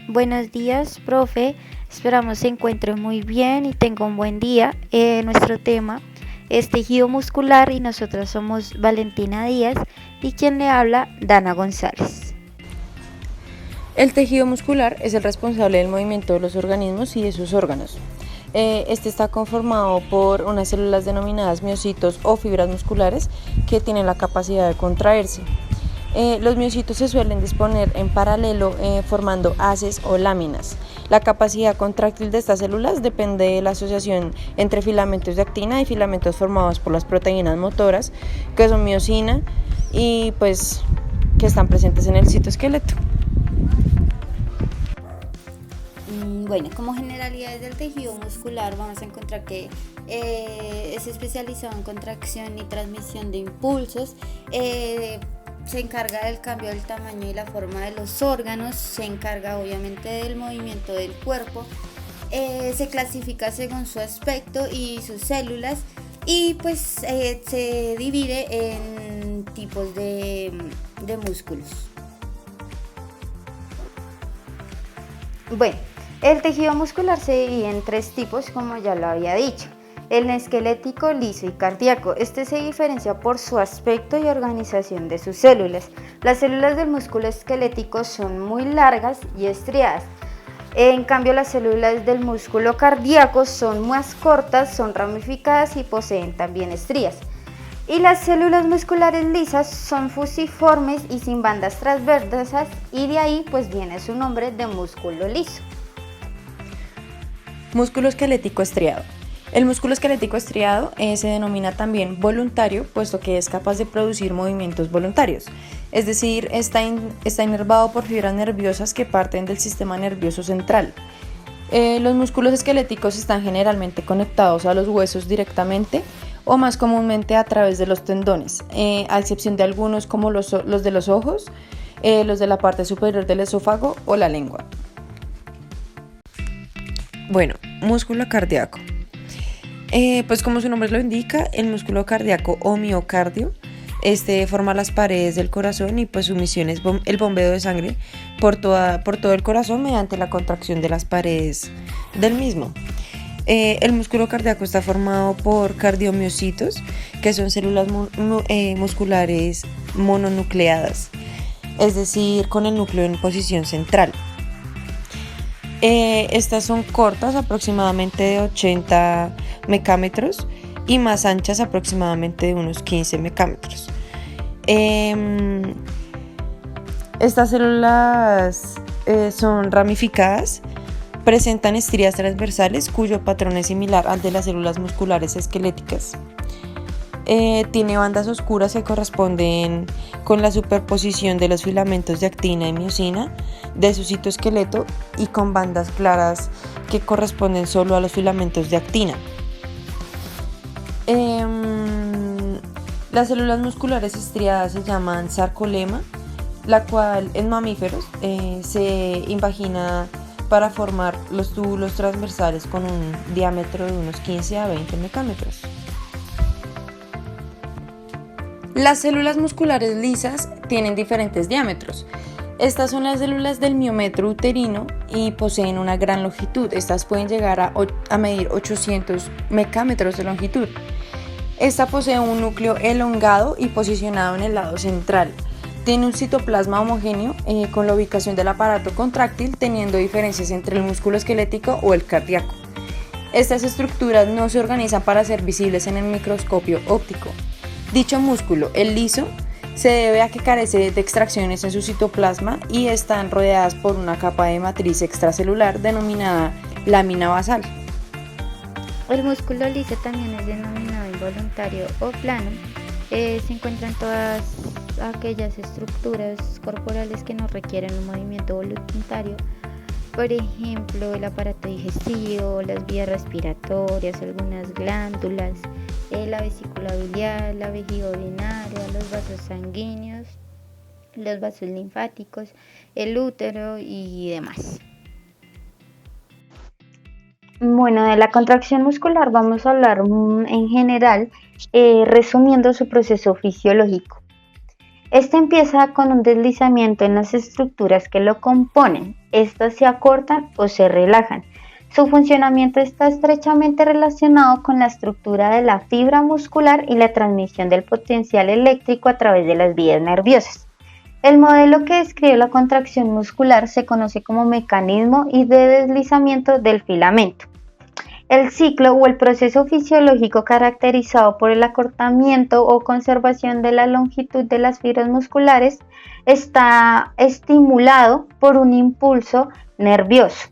Buenos días, profe. Esperamos se encuentre muy bien y tenga un buen día. Nuestro tema es tejido muscular y nosotros somos Valentina Díaz y quien le habla, Dana González. El tejido muscular es el responsable del movimiento de los organismos y de sus órganos. Este está conformado por unas células denominadas miocitos o fibras musculares que tienen la capacidad de contraerse. Los miocitos se suelen disponer en paralelo formando haces o láminas. La capacidad contráctil de estas células depende de la asociación entre filamentos de actina y filamentos formados por las proteínas motoras, que son miosina y que están presentes en el citoesqueleto. Bueno, como generalidades del tejido muscular vamos a encontrar que es especializado en contracción y transmisión de impulsos, se encarga del cambio del tamaño y la forma de los órganos, se encarga obviamente del movimiento del cuerpo, se clasifica según su aspecto y sus células y se divide en tipos de músculos. Bueno, el tejido muscular se divide en tres tipos, como ya lo había dicho. El esquelético, liso y cardíaco. Este se diferencia por su aspecto y organización de sus células. Las células del músculo esquelético son muy largas y estriadas. En cambio, las células del músculo cardíaco son más cortas, son ramificadas y poseen también estrías. Y las células musculares lisas son fusiformes y sin bandas transversas, y de ahí viene su nombre de músculo liso. Músculo esquelético estriado. El músculo esquelético estriado se denomina también voluntario, puesto que es capaz de producir movimientos voluntarios, es decir, está inervado por fibras nerviosas que parten del sistema nervioso central. Los músculos esqueléticos están generalmente conectados a los huesos directamente o más comúnmente a través de los tendones, a excepción de algunos como los de los ojos, los de la parte superior del esófago o la lengua. Bueno, músculo cardíaco. Como su nombre lo indica, el músculo cardíaco o miocardio forma las paredes del corazón y su misión es el bombeo de sangre por todo el corazón mediante la contracción de las paredes del mismo. El músculo cardíaco está formado por cardiomiocitos, que son células musculares mononucleadas, es decir, con el núcleo en posición central. Estas son cortas, aproximadamente de 80 mecámetros, y más anchas, aproximadamente de unos 15 mecámetros. Estas células son ramificadas, presentan estrías transversales cuyo patrón es similar al de las células musculares esqueléticas. Tiene bandas oscuras que corresponden con la superposición de los filamentos de actina y miosina de su citoesqueleto y con bandas claras que corresponden solo a los filamentos de actina. Las células musculares estriadas se llaman sarcolema, la cual en mamíferos se invagina para formar los túbulos transversales con un diámetro de unos 15 a 20 mecámetros. Las células musculares lisas tienen diferentes diámetros. Estas son las células del miometro uterino y poseen una gran longitud. Estas pueden llegar a medir 800 mecámetros de longitud. Esta posee un núcleo elongado y posicionado en el lado central. Tiene un citoplasma homogéneo con la ubicación del aparato contráctil, teniendo diferencias entre el músculo esquelético o el cardíaco. Estas estructuras no se organizan para ser visibles en el microscopio óptico. Dicho músculo, el liso, se debe a que carece de extracciones en su citoplasma y están rodeadas por una capa de matriz extracelular denominada lámina basal. El músculo liso también es denominado involuntario o plano. Se encuentran todas aquellas estructuras corporales que no requieren un movimiento voluntario, por ejemplo el aparato digestivo, las vías respiratorias, algunas glándulas, la vesícula biliar, la vejiga urinaria, los vasos sanguíneos, los vasos linfáticos, el útero y demás. Bueno, de la contracción muscular vamos a hablar en general, resumiendo su proceso fisiológico. Este empieza con un deslizamiento en las estructuras que lo componen. Estas se acortan o se relajan. Su funcionamiento está estrechamente relacionado con la estructura de la fibra muscular y la transmisión del potencial eléctrico a través de las vías nerviosas. El modelo que describe la contracción muscular se conoce como mecanismo y de deslizamiento del filamento. El ciclo o el proceso fisiológico caracterizado por el acortamiento o conservación de la longitud de las fibras musculares está estimulado por un impulso nervioso.